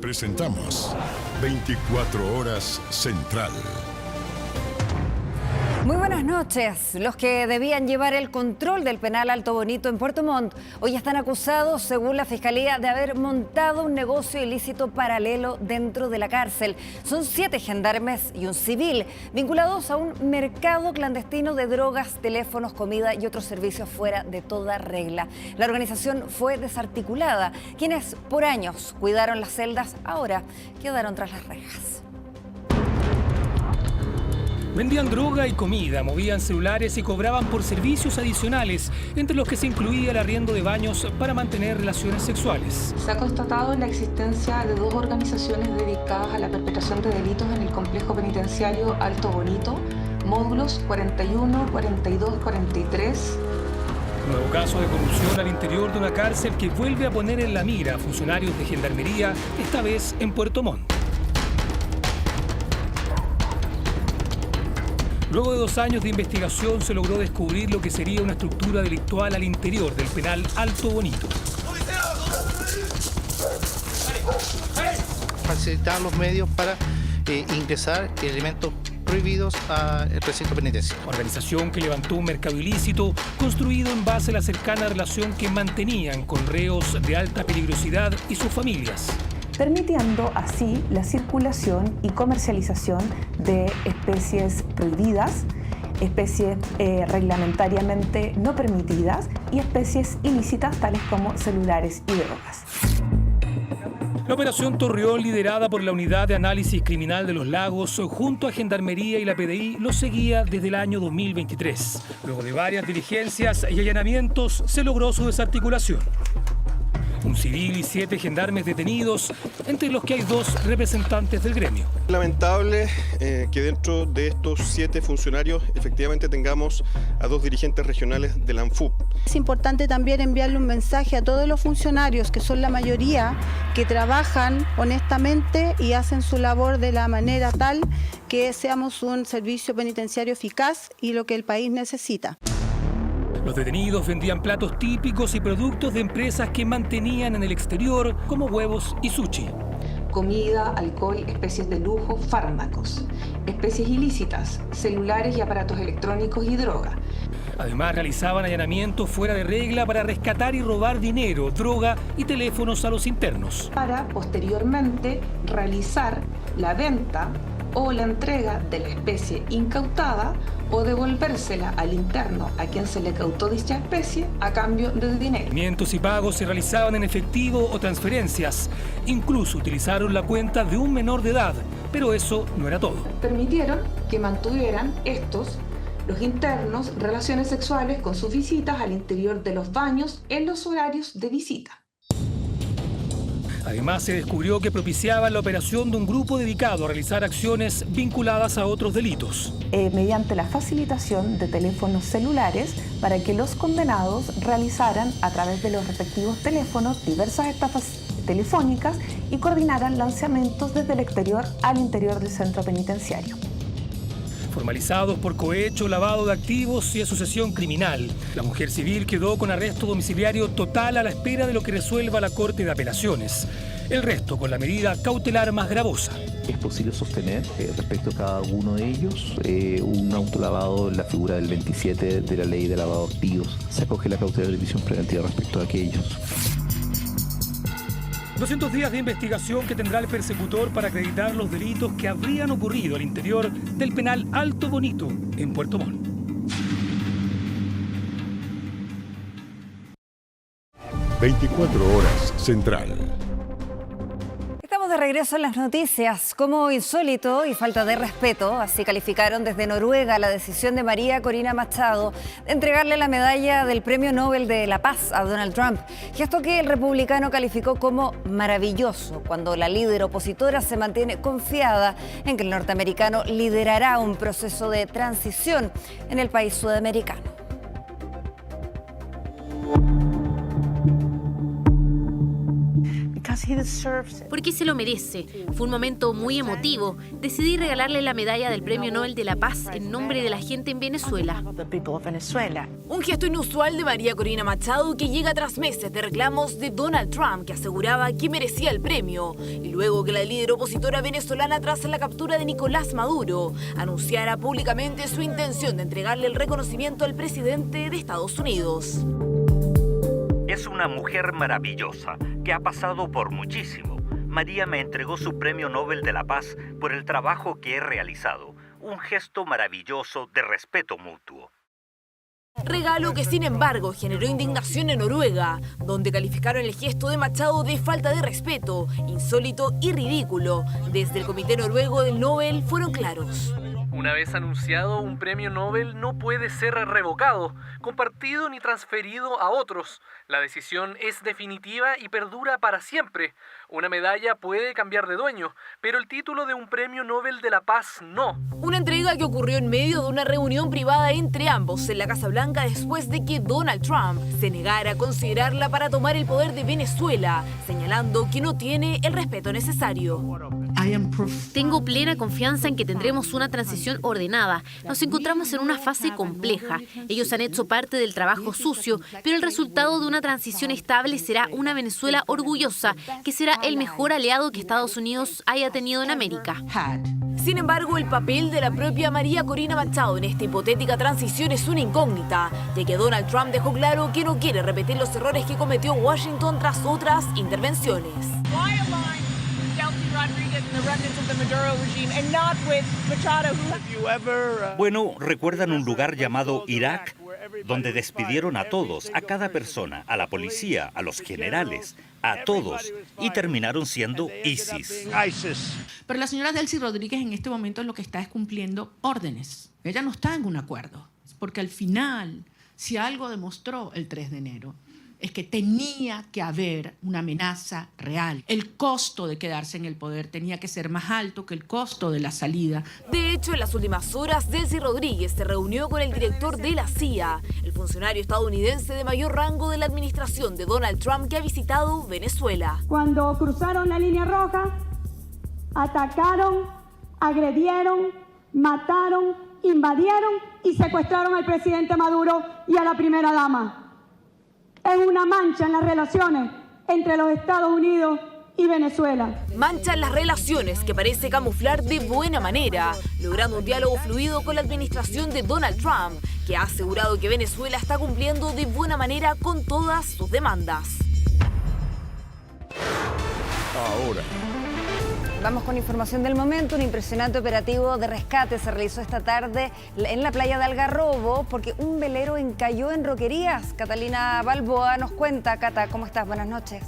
Presentamos 24 Horas Central. Muy buenas noches. Los que debían llevar el control del penal Alto Bonito en Puerto Montt hoy están acusados, según la Fiscalía, de haber montado un negocio ilícito paralelo dentro de la cárcel. Son 7 gendarmes y un civil vinculados a un mercado clandestino de drogas, teléfonos, comida y otros servicios fuera de toda regla. La organización fue desarticulada. Quienes por años cuidaron las celdas ahora quedaron tras las rejas. Vendían droga y comida, movían celulares y cobraban por servicios adicionales, entre los que se incluía el arriendo de baños para mantener relaciones sexuales. Se ha constatado la existencia de 2 organizaciones dedicadas a la perpetración de delitos en el complejo penitenciario Alto Bonito, módulos 41, 42, 43. Nuevo caso de corrupción al interior de una cárcel que vuelve a poner en la mira a funcionarios de gendarmería, esta vez en Puerto Montt. Luego de 2 años de investigación se logró descubrir lo que sería una estructura delictual al interior del penal Alto Bonito. Facilitar los medios para ingresar elementos prohibidos al recinto penitenciario. Organización que levantó un mercado ilícito construido en base a la cercana relación que mantenían con reos de alta peligrosidad y sus familias, permitiendo así la circulación y comercialización de especies prohibidas, especies reglamentariamente no permitidas y especies ilícitas tales como celulares y drogas. La operación Torreón, liderada por la Unidad de Análisis Criminal de los Lagos, junto a Gendarmería y la PDI, lo seguía desde el año 2023. Luego de varias diligencias y allanamientos, se logró su desarticulación. Un civil y 7 gendarmes detenidos, entre los que hay 2 representantes del gremio. Lamentable que dentro de estos 7 funcionarios efectivamente tengamos a 2 dirigentes regionales de la ANFUP. Es importante también enviarle un mensaje a todos los funcionarios, que son la mayoría, que trabajan honestamente y hacen su labor de la manera tal que seamos un servicio penitenciario eficaz y lo que el país necesita. Los detenidos vendían platos típicos y productos de empresas que mantenían en el exterior, como huevos y sushi. Comida, alcohol, especies de lujo, fármacos, especies ilícitas, celulares y aparatos electrónicos y droga. Además, realizaban allanamientos fuera de regla para rescatar y robar dinero, droga y teléfonos a los internos. Para posteriormente realizar la venta o la entrega de la especie incautada o devolvérsela al interno a quien se le cautó dicha especie a cambio de dinero. Pagamientos y pagos se realizaban en efectivo o transferencias. Incluso utilizaron la cuenta de un menor de edad, pero eso no era todo. Permitieron que mantuvieran los internos, relaciones sexuales con sus visitas al interior de los baños en los horarios de visita. Además, se descubrió que propiciaban la operación de un grupo dedicado a realizar acciones vinculadas a otros delitos. Mediante la facilitación de teléfonos celulares para que los condenados realizaran a través de los respectivos teléfonos diversas estafas telefónicas y coordinaran lanzamientos desde el exterior al interior del centro penitenciario. Formalizados por cohecho, lavado de activos y asociación criminal. La mujer civil quedó con arresto domiciliario total a la espera de lo que resuelva la Corte de Apelaciones. El resto con la medida cautelar más gravosa. Es posible sostener respecto a cada uno de ellos un autolavado en la figura del 27 de la ley de lavado de activos. Se acoge la cautelar de prisión preventiva respecto a aquellos. 200 días de investigación que tendrá el persecutor para acreditar los delitos que habrían ocurrido al interior del penal Alto Bonito en Puerto Montt. ...24 Horas Central. Estamos de regreso en las noticias. Como insólito y falta de respeto, así calificaron desde Noruega la decisión de María Corina Machado de entregarle la medalla del Premio Nobel de la Paz a Donald Trump, gesto que el republicano calificó como maravilloso, cuando la líder opositora se mantiene confiada en que el norteamericano liderará un proceso de transición en el país sudamericano. Porque se lo merece. Fue un momento muy emotivo. Decidí regalarle la medalla del Premio Nobel de la Paz en nombre de la gente en Venezuela. Un gesto inusual de María Corina Machado que llega tras meses de reclamos de Donald Trump, que aseguraba que merecía el premio, y luego que la líder opositora venezolana, tras la captura de Nicolás Maduro, anunciara públicamente su intención de entregarle el reconocimiento al presidente de Estados Unidos. Es una mujer maravillosa que ha pasado por muchísimo. María me entregó su Premio Nobel de la Paz por el trabajo que he realizado. Un gesto maravilloso de respeto mutuo. Regalo que, sin embargo, generó indignación en Noruega, donde calificaron el gesto de Machado de falta de respeto, insólito y ridículo. Desde el Comité Noruego del Nobel fueron claros. Una vez anunciado, un premio Nobel no puede ser revocado, compartido ni transferido a otros. La decisión es definitiva y perdura para siempre. Una medalla puede cambiar de dueño, pero el título de un premio Nobel de la Paz no. Una entrega que ocurrió en medio de una reunión privada entre ambos en la Casa Blanca después de que Donald Trump se negara a considerarla para tomar el poder de Venezuela, señalando que no tiene el respeto necesario. Tengo plena confianza en que tendremos una transición ordenada. Nos encontramos en una fase compleja. Ellos han hecho parte del trabajo sucio, pero el resultado de una transición estable será una Venezuela orgullosa, que será el mejor aliado que Estados Unidos haya tenido en América. Sin embargo, el papel de la propia María Corina Machado en esta hipotética transición es una incógnita, ya que Donald Trump dejó claro que no quiere repetir los errores que cometió Washington tras otras intervenciones. Bueno, ¿recuerdan un lugar llamado Irak? Donde despidieron a todos, a cada persona, a la policía, a los generales, a todos, y terminaron siendo ISIS. Pero la señora Delcy Rodríguez en este momento lo que está es cumpliendo órdenes. Ella no está en un acuerdo, porque al final, si algo demostró el 3 de enero, es que tenía que haber una amenaza real. El costo de quedarse en el poder tenía que ser más alto que el costo de la salida. De hecho, en las últimas horas, Delcy Rodríguez se reunió con el director de la CIA, el funcionario estadounidense de mayor rango de la administración de Donald Trump que ha visitado Venezuela. Cuando cruzaron la línea roja, atacaron, agredieron, mataron, invadieron y secuestraron al presidente Maduro y a la primera dama. Es una mancha en las relaciones entre los Estados Unidos y Venezuela. Mancha en las relaciones que parece camuflar de buena manera, logrando un diálogo fluido con la administración de Donald Trump, que ha asegurado que Venezuela está cumpliendo de buena manera con todas sus demandas. Ahora. Vamos con información del momento. Un impresionante operativo de rescate se realizó esta tarde en la playa de Algarrobo porque un velero encalló en Roquerías. Catalina Balboa nos cuenta. Cata, ¿cómo estás? Buenas noches.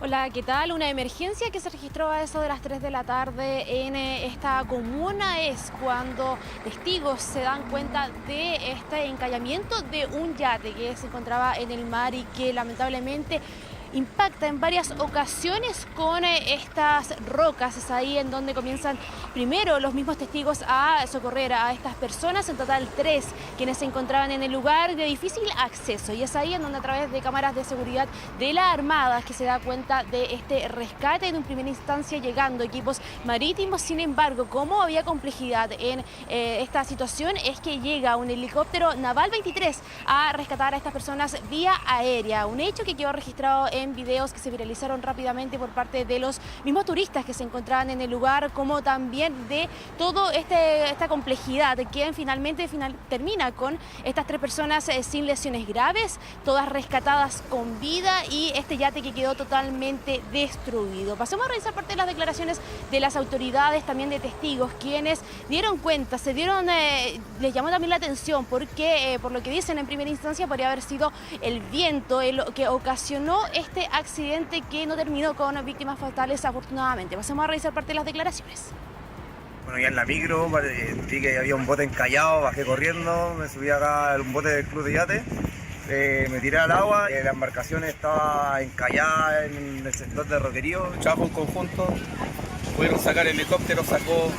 Hola, ¿qué tal? Una emergencia que se registró a eso de las 3 de la tarde en esta comuna es cuando testigos se dan cuenta de este encallamiento de un yate que se encontraba en el mar y que lamentablemente impacta en varias ocasiones con estas rocas. Es ahí en donde comienzan primero los mismos testigos a socorrer a estas personas, en total 3 quienes se encontraban en el lugar de difícil acceso, y es ahí en donde a través de cámaras de seguridad de la Armada que se da cuenta de este rescate, en primera instancia llegando equipos marítimos. Sin embargo, como había complejidad en esta situación, es que llega un helicóptero Naval 23 a rescatar a estas personas vía aérea, un hecho que quedó registrado en videos que se viralizaron rápidamente por parte de los mismos turistas que se encontraban en el lugar, como también de todo esta complejidad que finalmente termina con estas 3 personas sin lesiones graves, todas rescatadas con vida, y este yate que quedó totalmente destruido. Pasemos a revisar parte de las declaraciones de las autoridades, también de testigos, quienes dieron cuenta, les llamó también la atención porque por lo que dicen en primera instancia podría haber sido el viento el que ocasionó este accidente que no terminó con víctimas fatales, afortunadamente. Pasemos a revisar parte de las declaraciones. Bueno, ya en la micro vi que había un bote encallado, bajé corriendo, me subí acá a un bote del club de yate, me tiré al agua, la embarcación estaba encallada en el sector de Roquerío. Trabajo en conjunto, pudieron sacar el helicóptero, sacó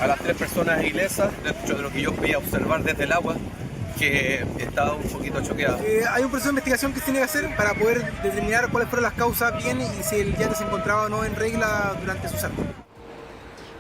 a las 3 personas ilesas, dentro de lo que yo podía observar desde el agua. porque estaba un poquito choqueado. Hay un proceso de investigación que se tiene que hacer para poder determinar cuáles fueron las causas bien y si el yate se encontraba o no en regla durante su salto.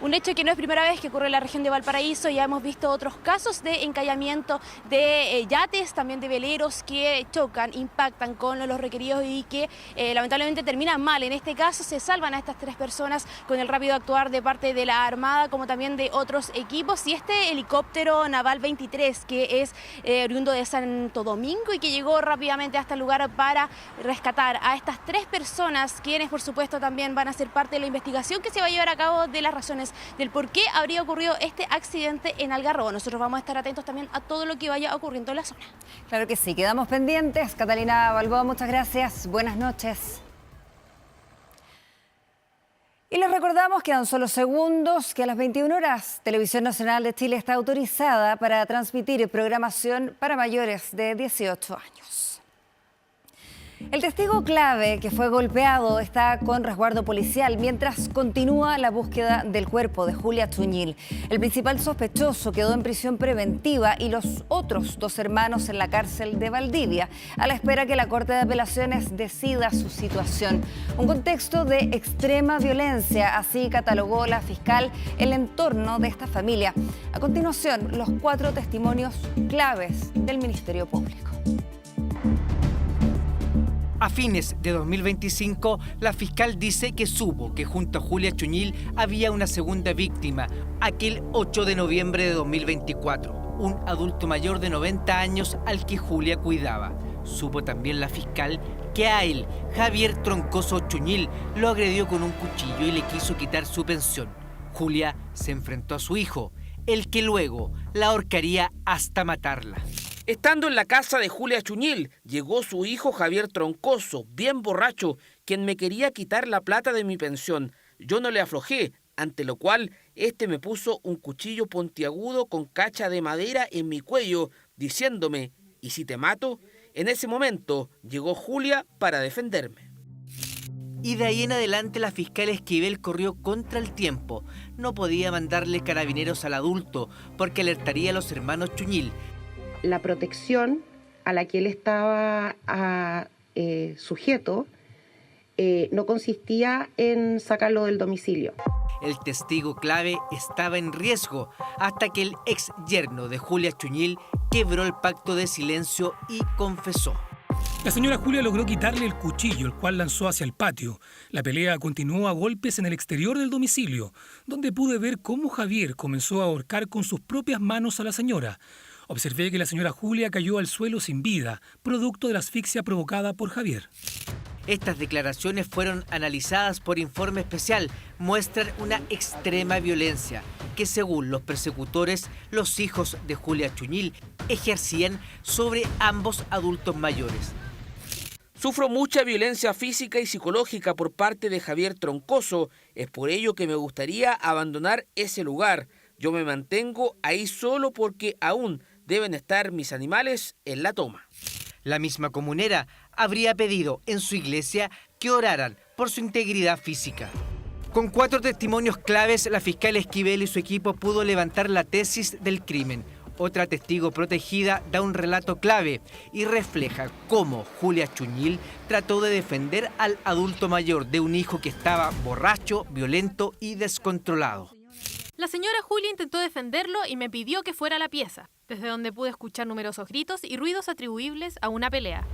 Un hecho que no es primera vez que ocurre en la región de Valparaíso, ya hemos visto otros casos de encallamiento de yates, también de veleros que chocan, impactan con los requeridos y que lamentablemente terminan mal. En este caso se salvan a estas 3 personas con el rápido actuar de parte de la Armada como también de otros equipos, y este helicóptero Naval 23 que es oriundo de Santo Domingo y que llegó rápidamente hasta el lugar para rescatar a estas 3 personas, quienes por supuesto también van a ser parte de la investigación que se va a llevar a cabo de las razones del por qué habría ocurrido este accidente en Algarrobo. Nosotros vamos a estar atentos también a todo lo que vaya ocurriendo en la zona. Claro que sí, quedamos pendientes. Catalina Balboa, muchas gracias. Buenas noches. Y les recordamos, quedan solo segundos, que a las 21 horas Televisión Nacional de Chile está autorizada para transmitir programación para mayores de 18 años. El testigo clave que fue golpeado está con resguardo policial mientras continúa la búsqueda del cuerpo de Julia Chuñil. El principal sospechoso quedó en prisión preventiva y los otros 2 hermanos en la cárcel de Valdivia, a la espera que la Corte de Apelaciones decida su situación. Un contexto de extrema violencia, así catalogó la fiscal el entorno de esta familia. A continuación, los 4 testimonios claves del Ministerio Público. A fines de 2025, la fiscal dice que supo que junto a Julia Chuñil había una segunda víctima, aquel 8 de noviembre de 2024, un adulto mayor de 90 años al que Julia cuidaba. Supo también la fiscal que a él, Javier Troncoso Chuñil, lo agredió con un cuchillo y le quiso quitar su pensión. Julia se enfrentó a su hijo, el que luego la ahorcaría hasta matarla. Estando en la casa de Julia Chuñil, llegó su hijo Javier Troncoso, bien borracho, quien me quería quitar la plata de mi pensión. Yo no le aflojé, ante lo cual este me puso un cuchillo puntiagudo con cacha de madera en mi cuello, diciéndome, ¿y si te mato? En ese momento llegó Julia para defenderme. Y de ahí en adelante la fiscal Esquivel corrió contra el tiempo. No podía mandarle carabineros al adulto porque alertaría a los hermanos Chuñil. La protección a la que él estaba sujeto no consistía en sacarlo del domicilio. El testigo clave estaba en riesgo hasta que el ex yerno de Julia Chuñil quebró el pacto de silencio y confesó. La señora Julia logró quitarle el cuchillo, el cual lanzó hacia el patio. La pelea continuó a golpes en el exterior del domicilio, donde pude ver cómo Javier comenzó a ahorcar con sus propias manos a la señora. Observé que la señora Julia cayó al suelo sin vida, producto de la asfixia provocada por Javier. Estas declaraciones fueron analizadas por informe especial. Muestran una extrema violencia que, según los persecutores, los hijos de Julia Chuñil ejercían sobre ambos adultos mayores. Sufro mucha violencia física y psicológica por parte de Javier Troncoso. Es por ello que me gustaría abandonar ese lugar. Yo me mantengo ahí solo porque aún deben estar mis animales en la toma. La misma comunera habría pedido en su iglesia que oraran por su integridad física. Con 4 testimonios claves, la fiscal Esquivel y su equipo pudo levantar la tesis del crimen. Otra testigo protegida da un relato clave y refleja cómo Julia Chuñil trató de defender al adulto mayor de un hijo que estaba borracho, violento y descontrolado. La señora Julia intentó defenderlo y me pidió que fuera a la pieza, desde donde pude escuchar numerosos gritos y ruidos atribuibles a una pelea.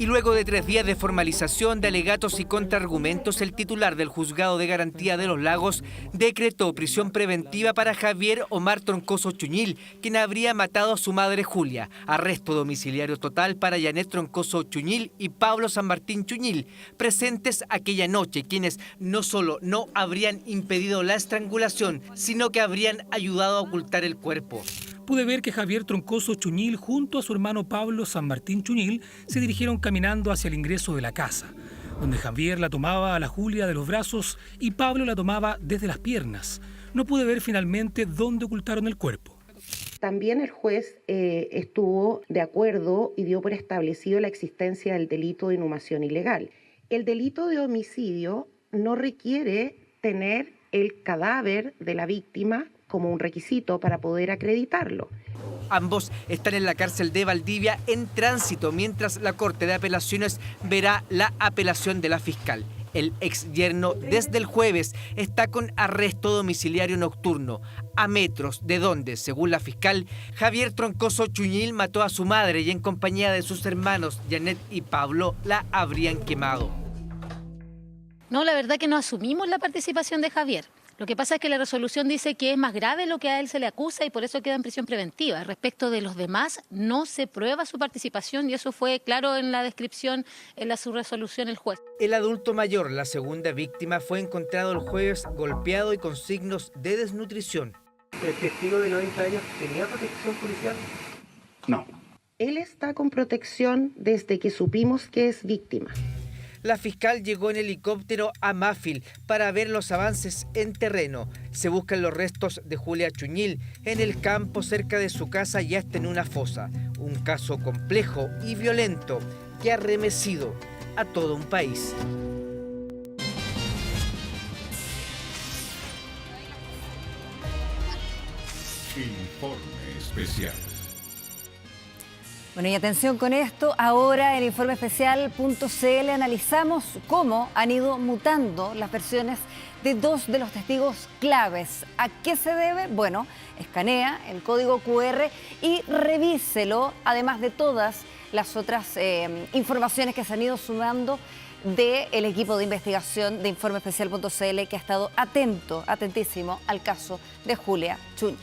Y luego de 3 días de formalización de alegatos y contraargumentos, el titular del Juzgado de Garantía de los Lagos decretó prisión preventiva para Javier Omar Troncoso Chuñil, quien habría matado a su madre Julia. Arresto domiciliario total para Janet Troncoso Chuñil y Pablo San Martín Chuñil, presentes aquella noche, quienes no solo no habrían impedido la estrangulación, sino que habrían ayudado a ocultar el cuerpo. Pude ver que Javier Troncoso Chuñil junto a su hermano Pablo San Martín Chuñil se dirigieron caminando hacia el ingreso de la casa, donde Javier la tomaba a la Julia de los brazos y Pablo la tomaba desde las piernas. No pude ver finalmente dónde ocultaron el cuerpo. También el juez estuvo de acuerdo y dio por establecido la existencia del delito de inhumación ilegal. El delito de homicidio no requiere tener el cadáver de la víctima como un requisito para poder acreditarlo. Ambos están en la cárcel de Valdivia en tránsito, mientras la Corte de Apelaciones verá la apelación de la fiscal. El ex yerno desde el jueves está con arresto domiciliario nocturno, a metros de donde, según la fiscal, Javier Troncoso Chuñil mató a su madre y en compañía de sus hermanos Janet y Pablo la habrían quemado. No, la verdad que no asumimos la participación de Javier. Lo que pasa es que la resolución dice que es más grave lo que a él se le acusa y por eso queda en prisión preventiva. Respecto de los demás, no se prueba su participación y eso fue claro en la descripción, en su resolución el juez. El adulto mayor, la segunda víctima, fue encontrado el jueves golpeado y con signos de desnutrición. ¿El testigo de 90 años tenía protección policial? No. Él está con protección desde que supimos que es víctima. La fiscal llegó en helicóptero a Mafil para ver los avances en terreno. Se buscan los restos de Julia Chuñil en el campo cerca de su casa y hasta en una fosa. Un caso complejo y violento que ha remecido a todo un país. Informe especial. Bueno, y atención con esto, ahora en informeespecial.cl analizamos cómo han ido mutando las versiones de dos de los testigos claves. ¿A qué se debe? Bueno, escanea el código QR y revíselo, además de todas las otras informaciones que se han ido sumando del equipo de investigación de informeespecial.cl que ha estado atentísimo al caso de Julia Chuñil.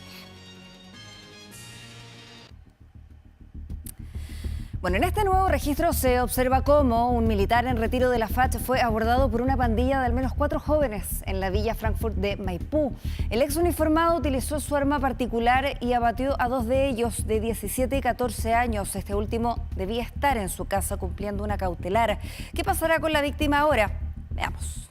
Bueno, en este nuevo registro se observa cómo un militar en retiro de la FACH fue abordado por una pandilla de al menos 4 jóvenes en la villa Frankfurt de Maipú. El ex uniformado utilizó su arma particular y abatió a 2 de ellos de 17 y 14 años. Este último debía estar en su casa cumpliendo una cautelar. ¿Qué pasará con la víctima ahora? Veamos.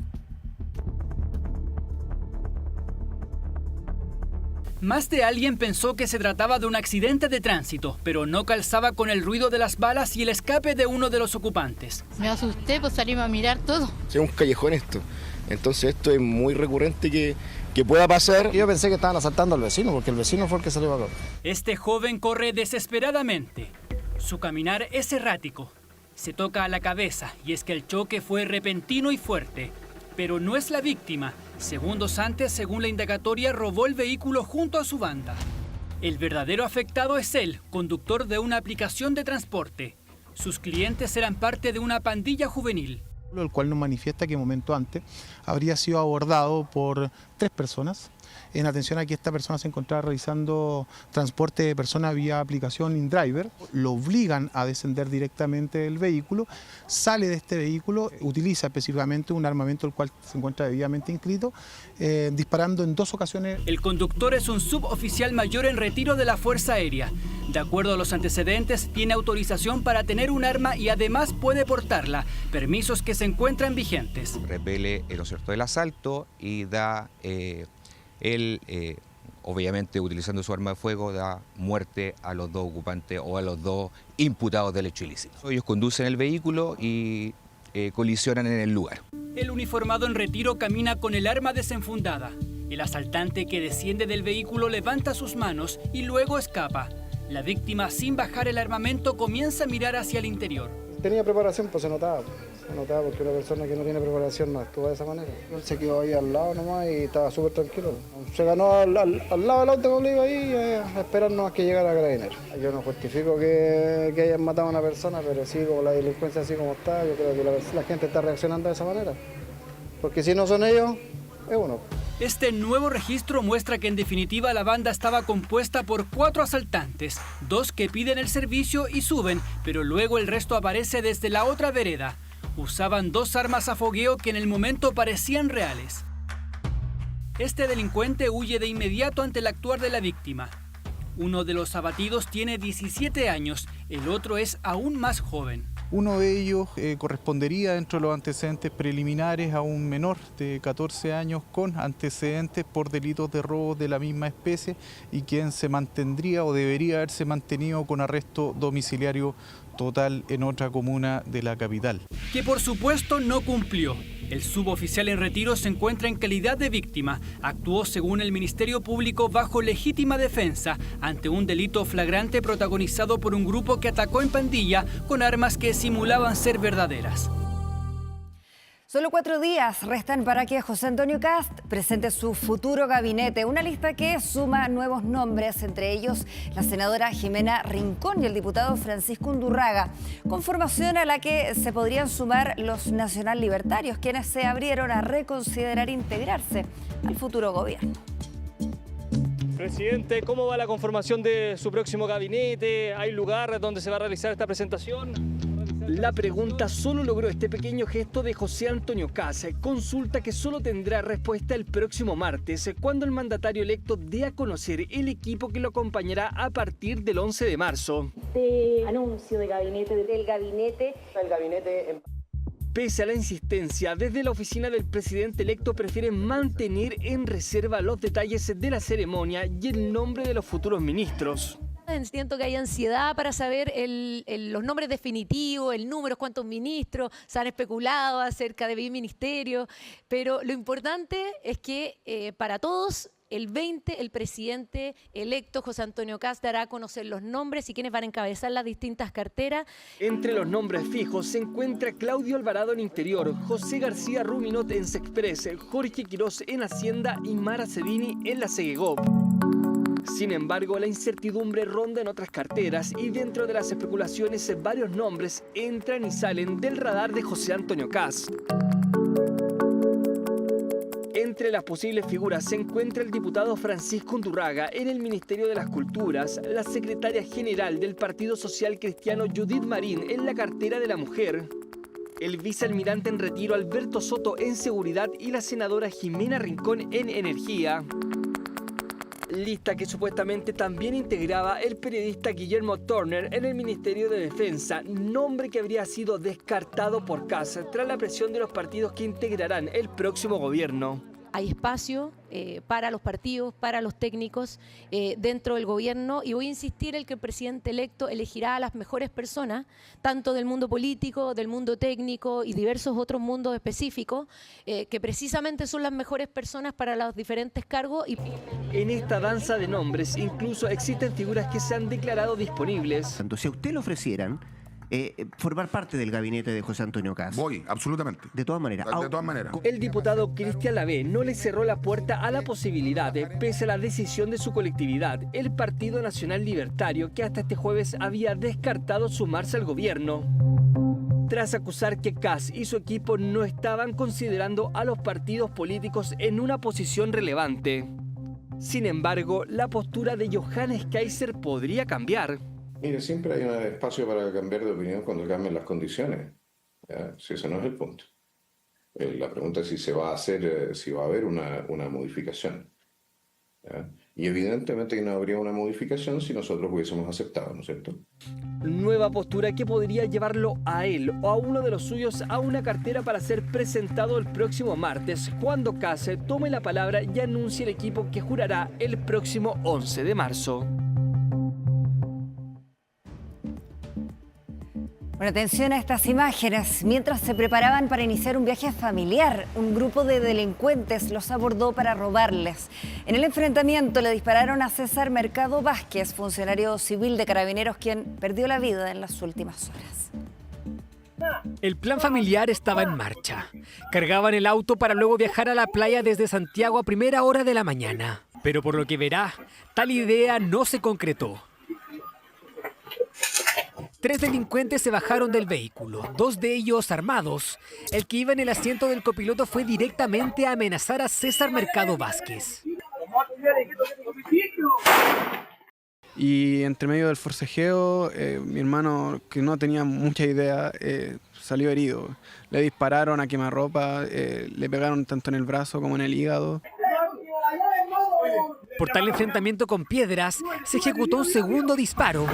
Más de alguien pensó que se trataba de un accidente de tránsito, pero no calzaba con el ruido de las balas y el escape de uno de los ocupantes. Me asusté, pues salimos a mirar todo. Es un callejón esto, entonces esto es muy recurrente que pueda pasar. Yo pensé que estaban asaltando al vecino, porque el vecino fue el que salió a correr. Este joven corre desesperadamente. Su caminar es errático. Se toca a la cabeza y es que el choque fue repentino y fuerte. Pero no es la víctima. Segundos antes, según la indagatoria, robó el vehículo junto a su banda. El verdadero afectado es él, conductor de una aplicación de transporte. Sus clientes eran parte de una pandilla juvenil. El cual nos manifiesta que un momento antes habría sido abordado por 3 personas. En atención a que esta persona se encontraba realizando transporte de personas vía aplicación InDriver, lo obligan a descender directamente del vehículo, sale de este vehículo, utiliza específicamente un armamento el cual se encuentra debidamente inscrito, disparando en 2 ocasiones. El conductor es un suboficial mayor en retiro de la Fuerza Aérea. De acuerdo a los antecedentes, tiene autorización para tener un arma y además puede portarla, permisos que se encuentran vigentes. Repele el asalto y da... Él, obviamente, utilizando su arma de fuego, da muerte a los 2 ocupantes o a los 2 imputados del hecho ilícito. Ellos conducen el vehículo y colisionan en el lugar. El uniformado en retiro camina con el arma desenfundada. El asaltante que desciende del vehículo levanta sus manos y luego escapa. La víctima, sin bajar el armamento, comienza a mirar hacia el interior. Tenía preparación, pues se notaba porque una persona que no tiene preparación no actúa de esa manera. Él se quedó ahí al lado nomás y estaba súper tranquilo. Se ganó al lado del auto que le iba ahí a esperarnos a que llegara a Carabineros. Yo no justifico que hayan matado a una persona, pero sí, como la delincuencia así como está, yo creo que la gente está reaccionando de esa manera. Porque si no son ellos, es uno. Este nuevo registro muestra que en definitiva la banda estaba compuesta por 4 asaltantes, 2 que piden el servicio y suben, pero luego el resto aparece desde la otra vereda. Usaban 2 armas a fogueo que en el momento parecían reales. Este delincuente huye de inmediato ante el actuar de la víctima. Uno de los abatidos tiene 17 años, el otro es aún más joven. Uno de ellos correspondería dentro de los antecedentes preliminares a un menor de 14 años con antecedentes por delitos de robo de la misma especie y quien se mantendría o debería haberse mantenido con arresto domiciliario total en otra comuna de la capital. Que por supuesto no cumplió. El suboficial en retiro se encuentra en calidad de víctima. Actuó, según el Ministerio Público, bajo legítima defensa ante un delito flagrante protagonizado por un grupo que atacó en pandilla con armas que simulaban ser verdaderas. Solo 4 días restan para que José Antonio Kast presente su futuro gabinete, una lista que suma nuevos nombres, entre ellos la senadora Jimena Rincón y el diputado Francisco Undurraga, conformación a la que se podrían sumar los nacional libertarios, quienes se abrieron a reconsiderar integrarse al futuro gobierno. Presidente, ¿cómo va la conformación de su próximo gabinete? ¿Hay lugar donde se va a realizar esta presentación? La pregunta solo logró este pequeño gesto de José Antonio Kast, consulta que solo tendrá respuesta el próximo martes, cuando el mandatario electo dé a conocer el equipo que lo acompañará a partir del 11 de marzo. Este anuncio de gabinete, del gabinete. El gabinete... Pese a la insistencia, desde la oficina del presidente electo prefieren mantener en reserva los detalles de la ceremonia y el nombre de los futuros ministros. Siento que hay ansiedad para saber los nombres definitivos, el número, cuántos ministros, se han especulado acerca de ministerios, pero lo importante es que para todos, el 20, el presidente electo José Antonio Kast dará a conocer los nombres y quienes van a encabezar las distintas carteras. Entre los nombres fijos se encuentra Claudio Alvarado en Interior, José García Ruminot en Sexpress, Jorge Quirós en Hacienda y Mara Cedini en la Segegov. Sin embargo, la incertidumbre ronda en otras carteras y dentro de las especulaciones varios nombres entran y salen del radar de José Antonio Kast. Entre las posibles figuras se encuentra el diputado Francisco Undurraga en el Ministerio de las Culturas, la secretaria general del Partido Social Cristiano Judith Marín en la cartera de la Mujer, el vicealmirante en retiro Alberto Soto en Seguridad y la senadora Jimena Rincón en Energía. Lista que supuestamente también integraba el periodista Guillermo Turner en el Ministerio de Defensa, nombre que habría sido descartado por Kast tras la presión de los partidos que integrarán el próximo gobierno. Hay espacio para los partidos, para los técnicos dentro del gobierno y voy a insistir en que el presidente electo elegirá a las mejores personas, tanto del mundo político, del mundo técnico y diversos otros mundos específicos, que precisamente son las mejores personas para los diferentes cargos. En esta danza de nombres incluso existen figuras que se han declarado disponibles. Tanto si a usted le ofrecieran formar parte del gabinete de José Antonio Kast. Voy, absolutamente. De todas maneras. De todas maneras. El diputado Cristian Lavé no le cerró la puerta a la posibilidad, pese a la decisión de su colectividad, el Partido Nacional Libertario, que hasta este jueves había descartado sumarse al gobierno, tras acusar que Kast y su equipo no estaban considerando a los partidos políticos en una posición relevante. Sin embargo, la postura de Johannes Kaiser podría cambiar. Mire, siempre hay un espacio para cambiar de opinión cuando cambien las condiciones. ¿Ya? Si ese no es el punto. La pregunta es si se va a hacer, si va a haber una modificación. ¿Ya? Y evidentemente que no habría una modificación si nosotros hubiésemos aceptado, ¿no es cierto? Nueva postura que podría llevarlo a él o a uno de los suyos a una cartera para ser presentado el próximo martes, cuando Kast tome la palabra y anuncie el equipo que jurará el próximo 11 de marzo. Bueno, atención a estas imágenes. Mientras se preparaban para iniciar un viaje familiar, un grupo de delincuentes los abordó para robarles. En el enfrentamiento le dispararon a César Mercado Vázquez, funcionario civil de Carabineros, quien perdió la vida en las últimas horas. El plan familiar estaba en marcha. Cargaban el auto para luego viajar a la playa desde Santiago a primera hora de la mañana. Pero por lo que verá, tal idea no se concretó. 3 delincuentes se bajaron del vehículo, 2 de ellos armados. El que iba en el asiento del copiloto fue directamente a amenazar a César Mercado Vázquez. Y entre medio del forcejeo, mi hermano, que no tenía mucha idea, salió herido. Le dispararon a quemarropa, le pegaron tanto en el brazo como en el hígado. Por tal enfrentamiento con piedras, se ejecutó un segundo disparo.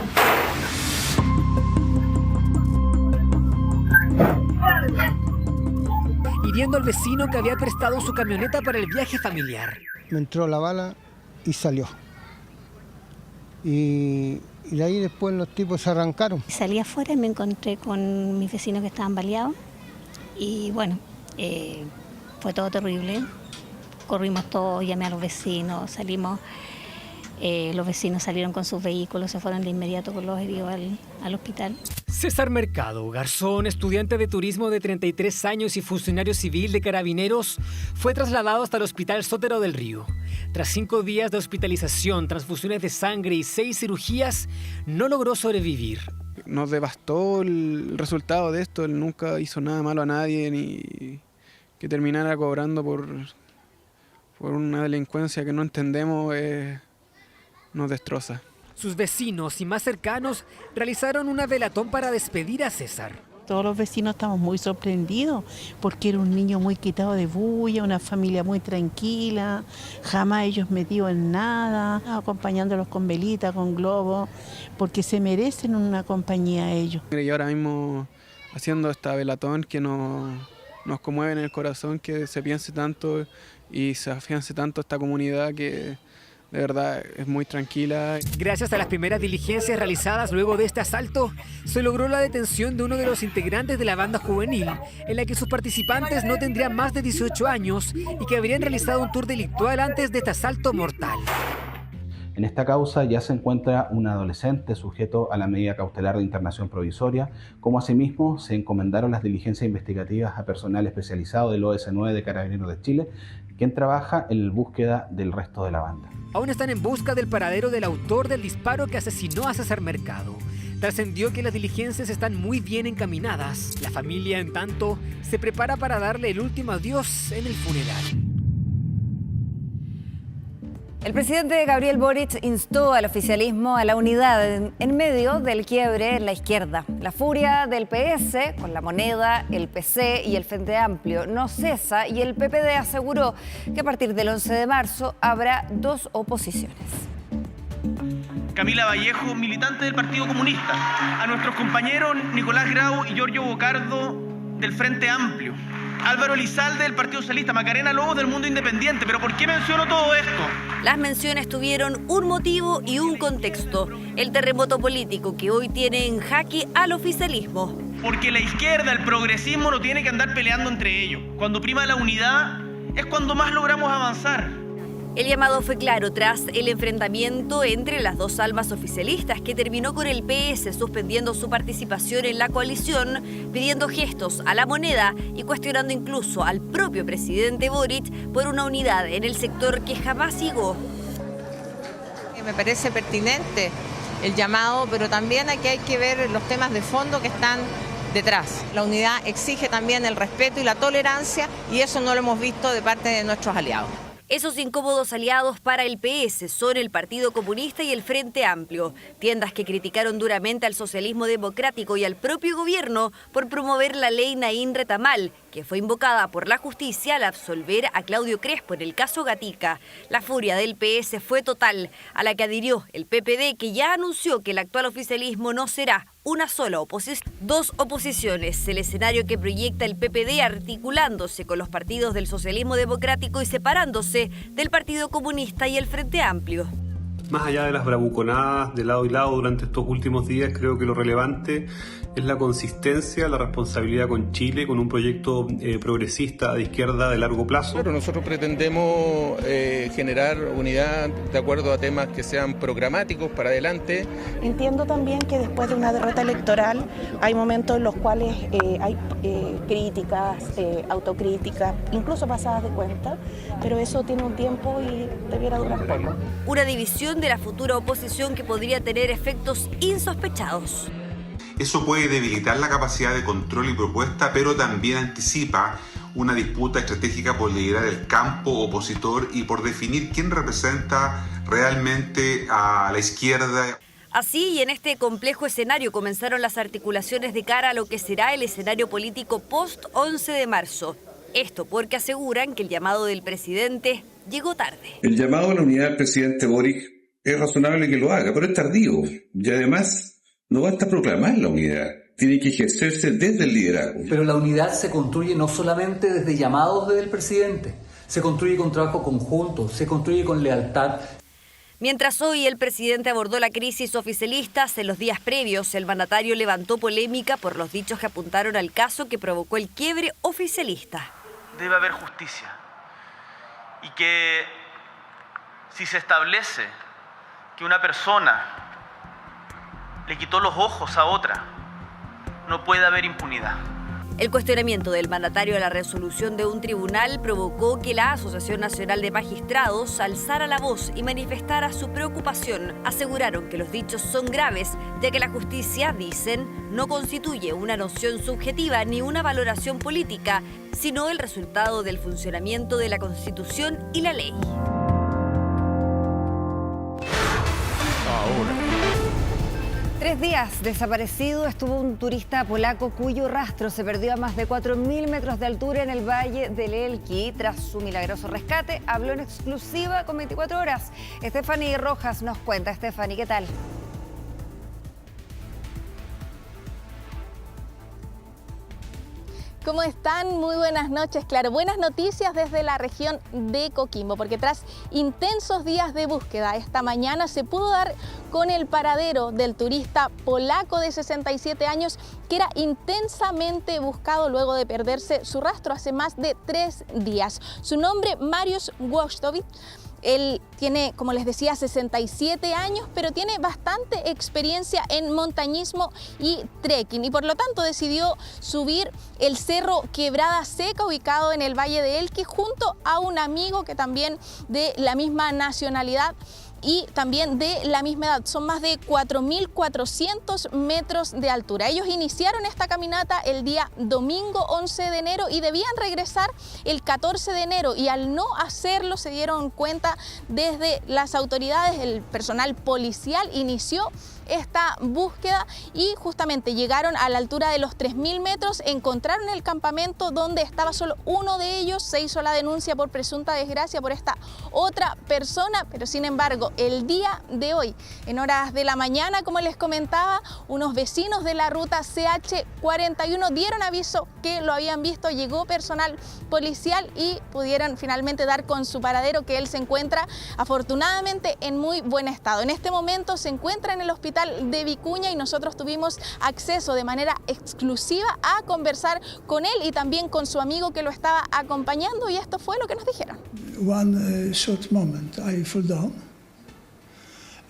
Hiriendo al vecino que había prestado su camioneta para el viaje familiar. Me entró la bala y salió. Y de ahí después los tipos se arrancaron. Salí afuera y me encontré con mis vecinos que estaban baleados. Y bueno, Fue todo terrible. Corrimos todos, llamé a los vecinos, salimos. Los vecinos salieron con sus vehículos, se fueron de inmediato con los heridos al hospital. César Mercado, garzón, estudiante de turismo de 33 años y funcionario civil de Carabineros, fue trasladado hasta el Hospital Sotero del Río. Tras 5 días de hospitalización, transfusiones de sangre y 6 cirugías, no logró sobrevivir. Nos devastó el resultado de esto. Él nunca hizo nada malo a nadie, ni que terminara cobrando por una delincuencia que no entendemos. Nos destroza. Sus vecinos y más cercanos realizaron una velatón para despedir a César. Todos los vecinos estamos muy sorprendidos porque era un niño muy quitado de bulla, una familia muy tranquila, jamás ellos metidos en nada, acompañándolos con velita, con globo, porque se merecen una compañía ellos. Y ahora mismo haciendo esta velatón que nos conmueve en el corazón, que se piense tanto y se afiance tanto esta comunidad que de verdad es muy tranquila. Gracias a las primeras diligencias realizadas luego de este asalto, se logró la detención de uno de los integrantes de la banda juvenil, en la que sus participantes no tendrían más de 18 años y que habrían realizado un tour delictual antes de este asalto mortal. En esta causa ya se encuentra un adolescente sujeto a la medida cautelar de internación provisoria, como asimismo se encomendaron las diligencias investigativas a personal especializado del OS9 de Carabineros de Chile, quien trabaja en la búsqueda del resto de la banda. Aún están en busca del paradero del autor del disparo que asesinó a César Mercado. Trascendió que las diligencias están muy bien encaminadas. La familia, en tanto, se prepara para darle el último adiós en el funeral. El presidente Gabriel Boric instó al oficialismo a la unidad en medio del quiebre en la izquierda. La furia del PS con la Moneda, el PC y el Frente Amplio no cesa y el PPD aseguró que a partir del 11 de marzo habrá 2 oposiciones. Camila Vallejo, militante del Partido Comunista. A nuestros compañeros Nicolás Grau y Giorgio Bocardo del Frente Amplio. Álvaro Elizalde del Partido Socialista, Macarena Lobos del Mundo Independiente. ¿Pero por qué menciono todo esto? Las menciones tuvieron un motivo y un contexto: el terremoto político que hoy tiene en jaque al oficialismo. Porque la izquierda, el progresismo, no tiene que andar peleando entre ellos. Cuando prima la unidad es cuando más logramos avanzar. El llamado fue claro tras el enfrentamiento entre las dos almas oficialistas que terminó con el PS suspendiendo su participación en la coalición, pidiendo gestos a la Moneda y cuestionando incluso al propio presidente Boric por una unidad en el sector que jamás llegó. Me parece pertinente el llamado, pero también aquí hay que ver los temas de fondo que están detrás. La unidad exige también el respeto y la tolerancia y eso no lo hemos visto de parte de nuestros aliados. Esos incómodos aliados para el PS son el Partido Comunista y el Frente Amplio, tiendas que criticaron duramente al socialismo democrático y al propio gobierno por promover la ley Naín Retamal, que fue invocada por la justicia al absolver a Claudio Crespo en el caso Gatica. La furia del PS fue total, a la que adhirió el PPD, que ya anunció que el actual oficialismo no será una sola oposición. 2 oposiciones, el escenario que proyecta el PPD articulándose con los partidos del socialismo democrático y separándose del Partido Comunista y el Frente Amplio. Más allá de las bravuconadas de lado y lado durante estos últimos días, creo que lo relevante es la consistencia, la responsabilidad con Chile, con un proyecto progresista de izquierda de largo plazo. Claro, nosotros pretendemos generar unidad de acuerdo a temas que sean programáticos para adelante. Entiendo también que después de una derrota electoral hay momentos en los cuales hay críticas, autocríticas, incluso pasadas de cuenta, pero eso tiene un tiempo y debiera durar poco. Una división de la futura oposición que podría tener efectos insospechados. Eso puede debilitar la capacidad de control y propuesta, pero también anticipa una disputa estratégica por liderar el campo opositor y por definir quién representa realmente a la izquierda. Así, y en este complejo escenario comenzaron las articulaciones de cara a lo que será el escenario político post-11 de marzo. Esto porque aseguran que el llamado del presidente llegó tarde. El llamado a la unidad del presidente Boric es razonable que lo haga, pero es tardío. Y además no basta proclamar la unidad, tiene que ejercerse desde el liderazgo. Pero la unidad se construye no solamente desde llamados del presidente, se construye con trabajo conjunto, se construye con lealtad. Mientras hoy el presidente abordó la crisis oficialista, en los días previos el mandatario levantó polémica por los dichos que apuntaron al caso que provocó el quiebre oficialista. debe haber justicia. Y que si se establece que una persona le quitó los ojos a otra, no puede haber impunidad. El cuestionamiento del mandatario a la resolución de un tribunal provocó que la Asociación Nacional de Magistrados alzara la voz y manifestara su preocupación. Aseguraron que los dichos son graves, ya que la justicia, dicen, no constituye una noción subjetiva ni una valoración política, sino el resultado del funcionamiento de la Constitución y la ley. Ahora. 3 días desaparecido estuvo un turista polaco cuyo rastro se perdió a más de 4.000 metros de altura en el Valle del Elqui. Tras su milagroso rescate, habló en exclusiva con 24 horas. Stephanie Rojas nos cuenta. Stephanie, ¿qué tal? ¿Cómo están? Muy buenas noches. Claro, buenas noticias desde la región de Coquimbo, porque tras intensos días de búsqueda, esta mañana se pudo dar con el paradero del turista polaco de 67 años que era intensamente buscado luego de perderse su rastro hace más de 3 días. Su nombre, Mariusz Wojtowicz. Él tiene, como les decía, 67 años, pero tiene bastante experiencia en montañismo y trekking y por lo tanto decidió subir el cerro Quebrada Seca ubicado en el Valle de Elqui junto a un amigo que también de la misma nacionalidad y también de la misma edad. Son más de 4.400 metros de altura. Ellos iniciaron esta caminata el día domingo 11 de enero y debían regresar el 14 de enero y al no hacerlo se dieron cuenta desde las autoridades, el personal policial inició esta búsqueda y justamente llegaron a la altura de los 3.000 metros, encontraron el campamento donde estaba solo uno de ellos, se hizo la denuncia por presunta desgracia por esta otra persona, pero sin embargo el día de hoy, en horas de la mañana, como les comentaba, unos vecinos de la ruta CH41 dieron aviso que lo habían visto, llegó personal policial y pudieron finalmente dar con su paradero, que él se encuentra afortunadamente en muy buen estado. En este momento se encuentra en el hospital de Vicuña y nosotros tuvimos acceso de manera exclusiva a conversar con él y también con su amigo que lo estaba acompañando y esto fue lo que nos dijeron. One short moment I fell down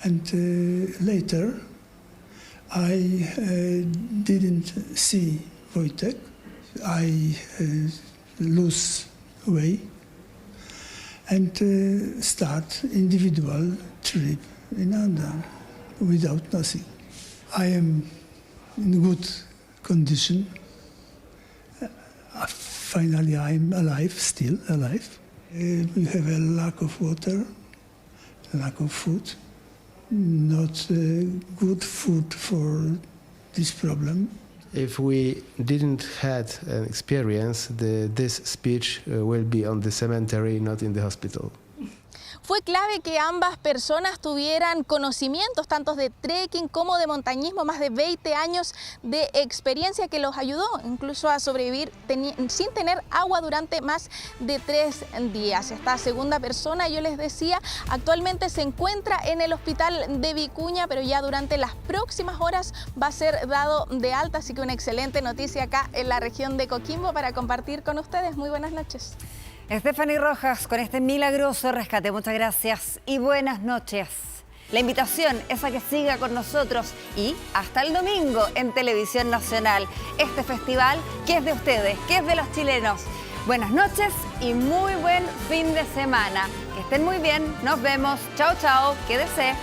and later I didn't see Wojtek. I lose way and start individual trip in Andan. Without nothing. I am in good condition. Finally, I'm alive, still alive. We have a lack of water, lack of food, not good food for this problem. If we didn't had an experience, this speech will be on the cemetery, not in the hospital. Fue clave que ambas personas tuvieran conocimientos tanto de trekking como de montañismo, más de 20 años de experiencia que los ayudó incluso a sobrevivir sin tener agua durante más de 3 días. Esta segunda persona, yo les decía, actualmente se encuentra en el hospital de Vicuña, pero ya durante las próximas horas va a ser dado de alta, así que una excelente noticia acá en la región de Coquimbo para compartir con ustedes. Muy buenas noches. Stephanie Rojas, con este milagroso rescate, muchas gracias y buenas noches. La invitación es a que siga con nosotros y hasta el domingo en Televisión Nacional, este festival que es de ustedes, que es de los chilenos. Buenas noches y muy buen fin de semana. Que estén muy bien, nos vemos, chao chao, quédese.